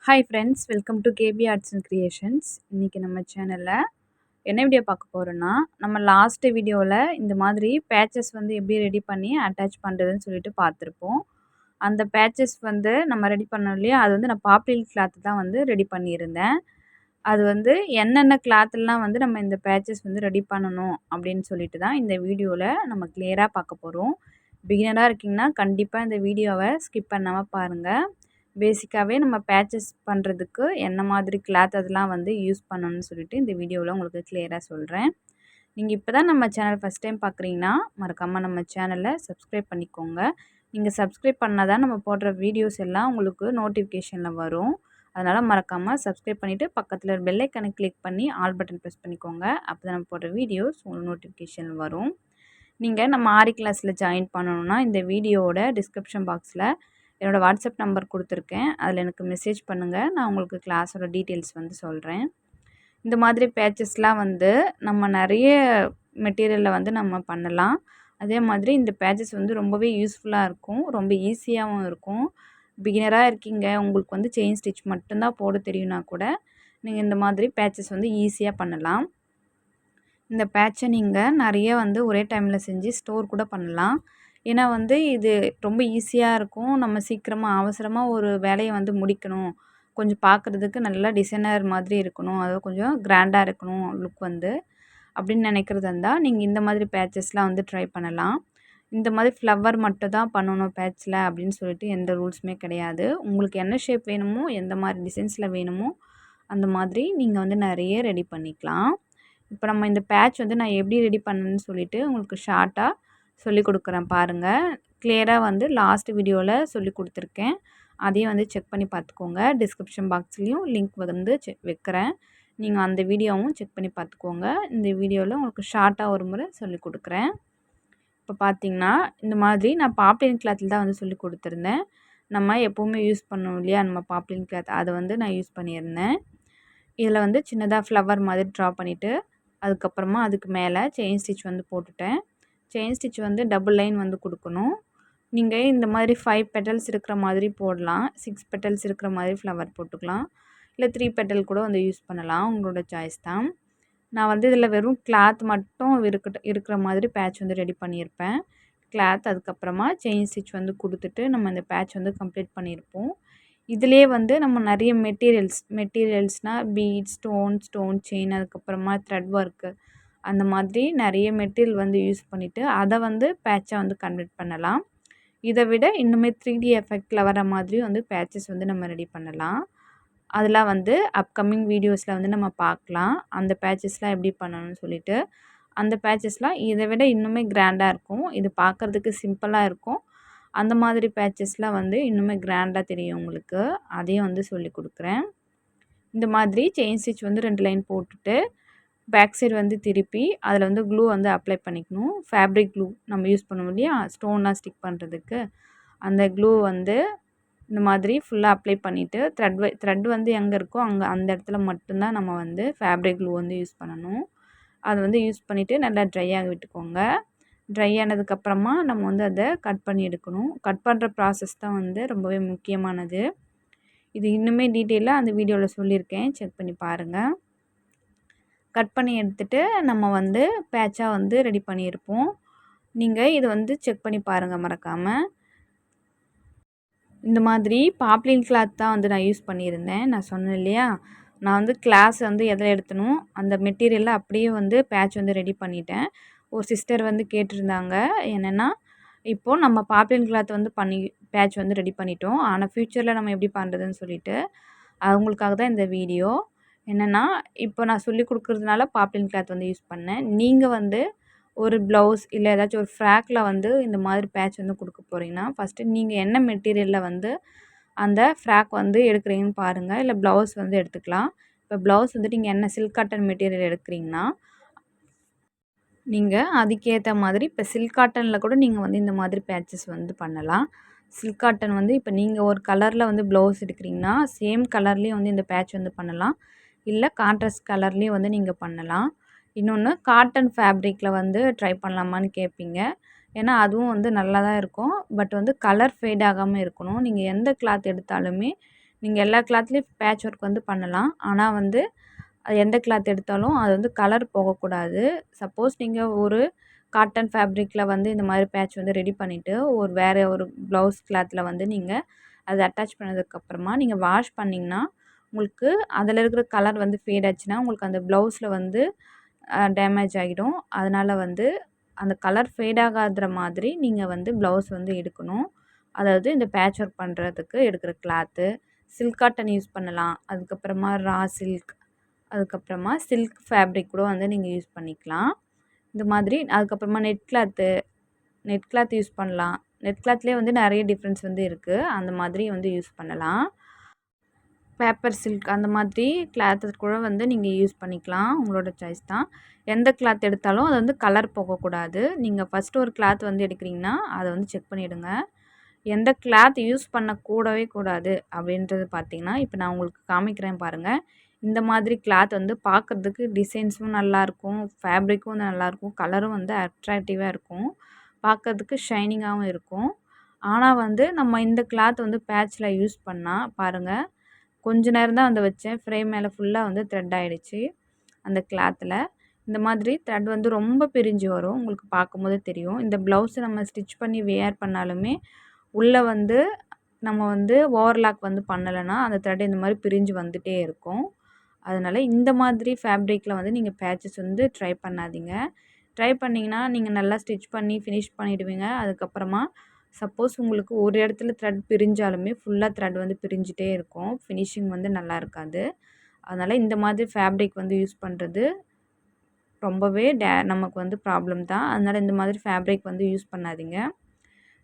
Hi friends, welcome to KP arts and creations. இன்றைக்கி நம்ம சேனலில் என்ன வீடியோ பார்க்க போகிறோன்னா, நம்ம லாஸ்ட்டு வீடியோவில் இந்த மாதிரி பேச்சஸ் வந்து எப்படி ரெடி பண்ணி அட்டாச் பண்ணுறதுன்னு சொல்லிட்டு பார்த்துருப்போம். அந்த பேச்சஸ் வந்து நம்ம ரெடி பண்ணோம் இல்லையா, அது வந்து நான் பாப்லின் கிளாத் தான் வந்து ரெடி பண்ணியிருந்தேன். அது வந்து என்னென்ன கிளாத்லாம் வந்து நம்ம இந்த பேச்சஸ் வந்து ரெடி பண்ணணும் அப்படின்னு சொல்லிட்டு தான் இந்த வீடியோவில் நம்ம கிளியராக பார்க்க போகிறோம். பிகினராக இருக்கீங்கன்னா கண்டிப்பாக இந்த வீடியோவை ஸ்கிப் பண்ணாமல் பாருங்கள். பேசிக்காகவே நம்ம பேச்சஸ் பண்ணுறதுக்கு என்ன மாதிரி கிளாத் அதெல்லாம் வந்து யூஸ் பண்ணணும்னு சொல்லிட்டு இந்த வீடியோவில் உங்களுக்கு கிளியராக சொல்கிறேன். நீங்கள் இப்போ தான் நம்ம சேனல் ஃபஸ்ட் டைம் பார்க்குறீங்கன்னா மறக்காமல் நம்ம சேனலை சப்ஸ்கிரைப் பண்ணிக்கோங்க. நீங்கள் சப்ஸ்கிரைப் பண்ணால் தான் நம்ம போடுற வீடியோஸ் எல்லாம் உங்களுக்கு நோட்டிஃபிகேஷனில் வரும். அதனால் மறக்காமல் சப்ஸ்கிரைப் பண்ணிவிட்டு பக்கத்தில் பெல் ஐக்கானை கிளிக் பண்ணி ஆல் பட்டன் ப்ரெஸ் பண்ணிக்கோங்க. அப்போ தான் நம்ம போடுற வீடியோஸ் உங்களுக்கு நோட்டிஃபிகேஷன் வரும். நீங்கள் நம்ம ஆரி கிளாஸில் ஜாயின் பண்ணணுன்னா இந்த வீடியோவோட டிஸ்கிரிப்ஷன் பாக்ஸில் என்னோடய வாட்ஸ்அப் நம்பர் கொடுத்துருக்கேன். அதில் எனக்கு மெசேஜ் பண்ணுங்கள். நான் உங்களுக்கு கிளாஸோட டீட்டெயில்ஸ் வந்து சொல்கிறேன். இந்த மாதிரி பேச்சஸ்லாம் வந்து நம்ம நிறைய மெட்டீரியலில் வந்து நம்ம பண்ணலாம். அதே மாதிரி இந்த பேச்சஸ் வந்து ரொம்பவே யூஸ்ஃபுல்லாக இருக்கும். ரொம்ப ஈஸியாகவும் இருக்கும். பிகினராக இருக்கீங்க, உங்களுக்கு வந்து செயின் ஸ்டிச் மட்டும்தான் போட தெரியும்னா கூட நீங்கள் இந்த மாதிரி பேச்சஸ் வந்து ஈஸியாக பண்ணலாம். இந்த பேட்சை நீங்கள் நிறைய வந்து ஒரே டைமில் செஞ்சு ஸ்டோர் கூட பண்ணலாம். ஏன்னா வந்து இது ரொம்ப ஈஸியாக இருக்கும். நம்ம சீக்கிரமாக அவசரமாக ஒரு வேலையை வந்து முடிக்கணும், கொஞ்சம் பார்க்குறதுக்கு நல்லா டிசைனர் மாதிரி இருக்கணும், அதாவது கொஞ்சம் கிராண்டாக இருக்கணும் லுக் வந்து அப்படின்னு நினைக்கிறதா இருந்தால் நீங்கள் இந்த மாதிரி பேச்சஸ்லாம் வந்து ட்ரை பண்ணலாம். இந்த மாதிரி ஃப்ளவர் மட்டும் தான் பண்ணணும் பேட்சில் அப்படின்னு சொல்லிட்டு எந்த ரூல்ஸுமே கிடையாது. உங்களுக்கு என்ன ஷேப் வேணுமோ, எந்த மாதிரி டிசைன்ஸில் வேணுமோ அந்த மாதிரி நீங்கள் வந்து நிறைய ரெடி பண்ணிக்கலாம். இப்போ நம்ம இந்த பேட்ச் வந்து நான் எப்படி ரெடி பண்ணேன்னு சொல்லிட்டு உங்களுக்கு ஷார்ட்டாக சொல்லிக் கொடுக்குறேன் பாருங்கள். கிளியராக வந்து லாஸ்ட் வீடியோவில் சொல்லி கொடுத்துருக்கேன். அதையும் வந்து செக் பண்ணி பார்த்துக்கோங்க. டிஸ்கிரிப்ஷன் பாக்ஸ்லேயும் லிங்க் வந்து வைக்கிறேன். நீங்கள் அந்த வீடியோவும் செக் பண்ணி பார்த்துக்கோங்க. இந்த வீடியோவில் உங்களுக்கு ஷார்ட்டாக ஒரு முறை சொல்லிக் கொடுக்குறேன். இப்போ பார்த்தீங்கன்னா இந்த மாதிரி நான் பாப்லின் கிளாத்தில் தான் வந்து சொல்லி கொடுத்துருந்தேன். நம்ம எப்போவுமே யூஸ் பண்ணுவோம் இல்லையா, நம்ம பாப்லின் கிளாத் அதை வந்து நான் யூஸ் பண்ணியிருந்தேன். இதில் வந்து சின்னதாக ஃப்ளவர் மாதிரி ட்ரா பண்ணிவிட்டு அதுக்கப்புறமா அதுக்கு மேலே செயின் ஸ்டிச் வந்து போட்டுட்டேன். செயின் ஸ்டிச் வந்து டபுள் லைன் வந்து கொடுக்கணும். நீங்கள் இந்த மாதிரி 5 பெட்டல்ஸ் இருக்கிற மாதிரி போடலாம், 6 பெட்டல்ஸ் இருக்கிற மாதிரி ஃப்ளவர் போட்டுக்கலாம், இல்லை 3 பெட்டல் கூட வந்து யூஸ் பண்ணலாம். உங்களோட சாய்ஸ் தான். நான் வந்து இதில் வெறும் கிளாத் மட்டும் இருக்கிற மாதிரி பேட்ச் வந்து ரெடி பண்ணியிருப்பேன். கிளாத் அதுக்கப்புறமா செயின் ஸ்டிச் வந்து கொடுத்துட்டு நம்ம இந்த பேட்ச் வந்து கம்ப்ளீட் பண்ணியிருப்போம். இதிலே வந்து நம்ம நிறைய மெட்டீரியல்ஸ்னால் பீட், ஸ்டோன் செயின், அதுக்கப்புறமா த்ரெட் ஒர்க்கு அந்த மாதிரி நிறைய மெட்டீரியல் வந்து யூஸ் பண்ணிவிட்டு அதை வந்து பேட்சாக வந்து கன்வெர்ட் பண்ணலாம். இதை விட இன்னுமே 3D எஃபெக்டில் வர மாதிரி வந்து பேட்சஸ் வந்து நம்ம ரெடி பண்ணலாம். அதெல்லாம் வந்து அப்கமிங் வீடியோஸில் வந்து நம்ம பார்க்கலாம். அந்த பேட்சஸ்லாம் எப்படி பண்ணணும்னு சொல்லிட்டு. அந்த பேட்சஸ்லாம் இதை விட இன்னுமே கிராண்டாக இருக்கும். இது பார்க்குறதுக்கு சிம்பிளாக இருக்கும். அந்த மாதிரி பேட்சஸ்லாம் வந்து இன்னுமே கிராண்டாக தெரியும் உங்களுக்கு. அதையும் வந்து சொல்லி கொடுக்குறேன். இந்த மாதிரி செயின் ஸ்டிச் வந்து 2 லைன் போட்டுட்டு பேக் சைடு வந்து திருப்பி அதில் வந்து க்ளூ வந்து அப்ளை பண்ணிக்கணும். ஃபேப்ரிக் க்ளூ நம்ம யூஸ் பண்ணுவோம் இல்லையா, ஸ்டோன்லாம் ஸ்டிக் பண்ணுறதுக்கு அந்த க்ளூ வந்து இந்த மாதிரி ஃபுல்லாக அப்ளை பண்ணிவிட்டு த்ரெட் வந்து எங்கே இருக்கோ அந்த இடத்துல மட்டும்தான் நம்ம வந்து ஃபேப்ரிக் க்ளூ வந்து யூஸ் பண்ணணும். அது வந்து யூஸ் பண்ணிவிட்டு நல்லா ட்ரை ஆக விட்டுக்கோங்க. ட்ரை ஆனதுக்கப்புறமா நம்ம வந்து அதை கட் பண்ணி எடுக்கணும். கட் பண்ணுற ப்ராசஸ் தான் வந்து ரொம்பவே முக்கியமானது. இது இன்னுமே டீட்டெயிலாக அந்த வீடியோவில் சொல்லியிருக்கேன், செக் பண்ணி பாருங்கள். கட் பண்ணி எடுத்துகிட்டு நம்ம வந்து பேட்சாக வந்து ரெடி பண்ணியிருப்போம். நீங்கள் இதை வந்து செக் பண்ணி பாருங்கள் மறக்காமல். இந்த மாதிரி பாப்லின் கிளாத் தான் வந்து நான் யூஸ் பண்ணியிருந்தேன். நான் சொன்னேன் இல்லையா, நான் வந்து கிளாஸ் வந்து எதில் எடுத்தனோ அந்த மெட்டீரியலில் அப்படியே வந்து பேட்ச் வந்து ரெடி பண்ணிட்டேன். ஒரு சிஸ்டர் வந்து கேட்டிருந்தாங்க என்னென்னா, இப்போது நம்ம பாப்லின் கிளாத் வந்து பேட்ச் வந்து ரெடி பண்ணிட்டோம், ஆனால் ஃப்யூச்சரில் நம்ம எப்படி பண்ணுறதுன்னு சொல்லிட்டு அவங்களுக்காக தான் இந்த வீடியோ. என்னென்னா, இப்போ நான் சொல்லிக் கொடுக்குறதுனால பாப்லின் கிளாத் வந்து யூஸ் பண்ணேன். நீங்கள் வந்து ஒரு ப்ளவுஸ் இல்லை ஏதாச்சும் ஒரு ஃப்ராக்கில் வந்து இந்த மாதிரி பேட்ச் வந்து கொடுக்க போகிறீங்கன்னா ஃபஸ்ட்டு நீங்கள் என்ன மெட்டீரியலில் வந்து அந்த ஃப்ராக் வந்து எடுக்கிறீங்கன்னு பாருங்கள். இல்லை ப்ளவுஸ் வந்து எடுத்துக்கலாம். இப்போ ப்ளவுஸ் வந்துட்டு நீங்கள் என்ன சில்க் காட்டன் மெட்டீரியல் எடுக்கிறீங்கன்னா நீங்கள் அதுக்கேற்ற மாதிரி இப்போ சில்க் காட்டனில் கூட நீங்கள் வந்து இந்த மாதிரி பேட்சஸ் வந்து பண்ணலாம். சில்க் காட்டன் வந்து இப்போ நீங்கள் ஒரு கலரில் வந்து ப்ளவுஸ் எடுக்கிறீங்கன்னா சேம் கலர்லேயும் வந்து இந்த பேட்ச் வந்து பண்ணலாம். இல்லை கான்ட்ராஸ்ட் கலர்லேயும் வந்து நீங்கள் பண்ணலாம். இன்னொன்று காட்டன் ஃபேப்ரிக்கில் வந்து ட்ரை பண்ணலாமான்னு கேட்பீங்க. ஏன்னா அதுவும் வந்து நல்லா தான் இருக்கும். பட் வந்து கலர் ஃபேட் ஆகாமல் இருக்கணும். நீங்கள் எந்த கிளாத் எடுத்தாலுமே நீங்க எல்லா கிளாத்லயும் பேட்ச் ஒர்க் வந்து பண்ணலாம். ஆனா வந்து அது எந்த கிளாத் எடுத்தாலும் அது வந்து கலர் போகக்கூடாது. சப்போஸ் நீங்க ஒரு காட்டன் ஃபேப்ரிக்ல வந்து இந்த மாதிரி பேட்ச் வந்து ரெடி பண்ணிட்டு, வேற ஒரு ப்ளவுஸ் கிளாத்ல வந்து நீங்க அத அட்டாச் பண்ணதுக்கப்புறமா நீங்க வாஷ் பண்ணீங்கன்னா, உங்களுக்கு அதில இருக்கிற கலர் வந்து ஃபேட் ஆச்சுன்னா, உங்களுக்கு அந்த ப்ளவுஸ்ல வந்து டேமேஜ் ஆகிடும். அதனால வந்து அந்த கலர் ஃபேட் ஆகாத மாதிரி நீங்க வந்து ப்ளவுஸ் வந்து எடுக்கணும். அதாவது இந்த பேட்ச் ஒர்க் பண்ணுறதுக்கு எடுக்கிற கிளாத்து, சில்க் காட்டன் யூஸ் பண்ணலாம். அதுக்கப்புறமா ரா சில்க், அதுக்கப்புறமா சில்க் ஃபேப்ரிக் கூட வந்து நீங்க யூஸ் பண்ணிக்கலாம். இந்த மாதிரி அதுக்கப்புறமா நெட் கிளாத் யூஸ் பண்ணலாம். நெட் கிளாத்லேயே வந்து நெறைய டிஃப்ரென்ஸ் வந்து இருக்கு. அந்த மாதிரி வந்து யூஸ் பண்ணலாம். பேப்பர் சில்க் அந்த மாதிரி கிளாத்து கூட வந்து நீங்க யூஸ் பண்ணிக்கலாம். உங்களோட சாய்ஸ் தான். எந்த கிளாத் எடுத்தாலும் அது வந்து கலர் போகக்கூடாது. நீங்க ஃபர்ஸ்ட்டு ஒரு கிளாத் வந்து எடுக்கிறீங்கன்னா, அத வந்து செக் பண்ணிடுங்க. எந்த கிளாத் யூஸ் பண்ணக்கூடவே கூடாது அப்படின்றது பார்த்தீங்கன்னா, இப்போ நான் உங்களுக்கு காமிக்கிறேன் பாருங்க. இந்த மாதிரி கிளாத் வந்து பார்க்கறதுக்கு டிசைன்ஸும் நல்லாயிருக்கும். ஃபேப்ரிக்கும் வந்து நல்லாயிருக்கும். கலரும் வந்து அட்ராக்டிவா இருக்கும். பார்க்கறதுக்கு ஷைனிங்காவும் இருக்கும். ஆனா வந்து நம்ம இந்த கிளாத் வந்து பேட்ச்ல யூஸ் பண்ணா பாருங்க, கொஞ்ச நேரம் தான் வந்து வச்சேன். ஃப்ரேம் மேல ஃபுல்லா வந்து த்ரெட் ஆயிடுச்சு. அந்த கிளாத்ல. இந்த மாதிரி த்ரெட் வந்து ரொம்ப பிரிஞ்சு வரும். உங்களுக்கு பார்க்கும்போதே தெரியும். இந்த ப்ளவுஸ நம்ம ஸ்டிச் பண்ணி வியர் பண்ணாலுமே, உள்ள வந்து நம்ம வந்து ஓவர்லாக் வந்து பண்ணலன்னா, அந்த த்ரெட் இந்த மாரி பிரிஞ்சு வந்துட்டே இருக்கும். அதனால இந்த மாதிரி ஃபேப்ரிக்ல வந்து நீங்க பேட்சஸ் வந்து ட்ரை பண்ணாதீங்க. ட்ரை பண்ணீங்கன்னா, நீங்க நல்லா ஸ்டிச் பண்ணி ஃபினிஷ் பண்ணிடுவீங்க. அதுக்கப்புறமா சப்போஸ் உங்களுக்கு ஒரு இடத்துல த்ரெட் பிரிஞ்சாலுமே, ஃபுல்லா த்ரெட் வந்து பிரிஞ்சுட்டே இருக்கும். ஃபினிஷிங் வந்து நல்லா இருக்காது. அதனால இந்த மாதிரி ஃபேப்ரிக் வந்து யூஸ் பண்றது ரொம்பவே நமக்கு வந்து ப்ராப்ளம் தான். அதனால இந்த மாதிரி ஃபேப்ரிக் வந்து யூஸ் பண்ணாதீங்க.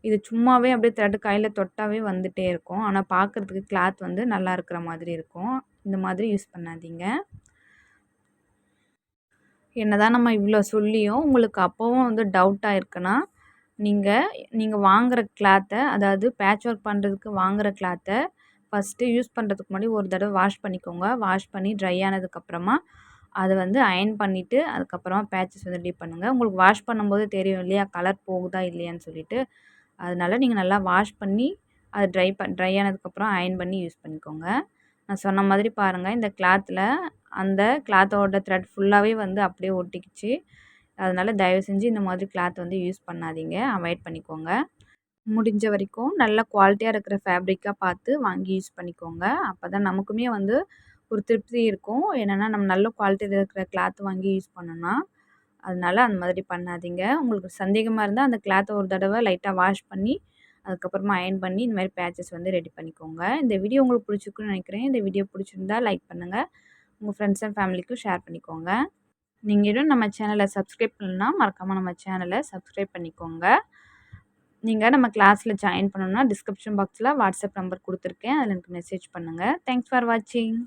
இது சும்மாவே அப்படியே த்ரெட் கையில தொட்டாவே வந்துட்டே இருக்கும். ஆனா பார்க்கறதுக்கு கிளாத் வந்து நல்லா இருக்கிற மாதிரி இருக்கும். இந்த மாதிரி யூஸ் பண்ணாதீங்க. என்னதான் நம்ம இவ்ளோ சொல்லியும் உங்களுக்கு அப்பவும் வந்து டவுட்டா இருக்குன்னா, நீங்க நீங்க வாங்குற கிளாத்த அதாவது பேட்ச் ஒர்க் பண்ணுறதுக்கு வாங்குற கிளாத்த ஃபர்ஸ்ட்டு யூஸ் பண்ணுறதுக்கு முன்னாடி ஒரு தடவ வாஷ் பண்ணிக்கோங்க. வாஷ் பண்ணி ட்ரை ஆனதுக்கப்புறமா அத வந்து அயர்ன் பண்ணிட்டு, அதுக்கப்புறமா பேட்சஸ் வந்து ரெடி பண்ணுங்க. உங்களுக்கு வாஷ் பண்ணும்போது தெரியும் இல்லையா? கலர் போகுதா இல்லையான்னு சொல்லிட்டு. அதனால நீங்க நல்லா வாஷ் பண்ணி, அது ட்ரை ஆனதுக்கப்புறம் அயர்ன் பண்ணி யூஸ் பண்ணிக்கோங்க. நான் சொன்ன மாதிரி பாருங்க, இந்த கிளாத்ல அந்த கிளாத்தோட த்ரெட் ஃபுல்லாவே வந்து அப்படியே ஒட்டிக்கிச்சு. அதனால தயவு செஞ்சு இந்த மாதிரி கிளாத் வந்து யூஸ் பண்ணாதீங்க. அவாய்ட் பண்ணிக்கோங்க. முடிஞ்ச வரைக்கும் நல்ல குவாலிட்டியா இருக்கிற ஃபேப்ரிக்கா பார்த்து வாங்கி யூஸ் பண்ணிக்கோங்க. அப்பதான் நமக்குமே வந்து ஒரு திருப்தி இருக்கும். என்னன்னா, நம்ம நல்ல குவாலிட்டில இருக்கிற கிளாத் வாங்கி யூஸ் பண்ணோம்னா, அதனால அந்த மாதிரி பண்ணாதீங்க. உங்களுக்கு சந்தேகமா இருந்தா அந்த கிளாத்த ஒரு தடவ லைட்டா வாஷ் பண்ணி, அதுக்கப்புறமா அயர்ன் பண்ணி இந்த மாரி பேட்சஸ் வந்து ரெடி பண்ணிக்கோங்க. இந்த வீடியோ உங்களுக்கு பிடிச்சிருக்குன்னு நினைக்கிறேன். இந்த வீடியோ பிடிச்சிருந்தா லைக் பண்ணுங்க. உங்க ஃப்ரெண்ட்ஸ் அண்ட் ஃபேமிலிக்கும் ஷேர் பண்ணிக்கோங்க. நீங்க இன்னும் நம்ம சேனல சப்ஸ்கிரைப் பண்ணலனா, மறக்காம நம்ம சேனல சப்ஸ்கிரைப் பண்ணிக்கோங்க. நீங்க நம்ம கிளாஸ்ல ஜாயின் பண்ணணும்னா, டிஸ்கிரிப்ஷன் பாக்ஸ்ல வாட்ஸ்அப் நம்பர் குடுத்துருக்கேன். அதுல எனக்கு மெசேஜ் பண்ணுங்க. தேங்க்ஸ் ஃபார் வாட்சிங்.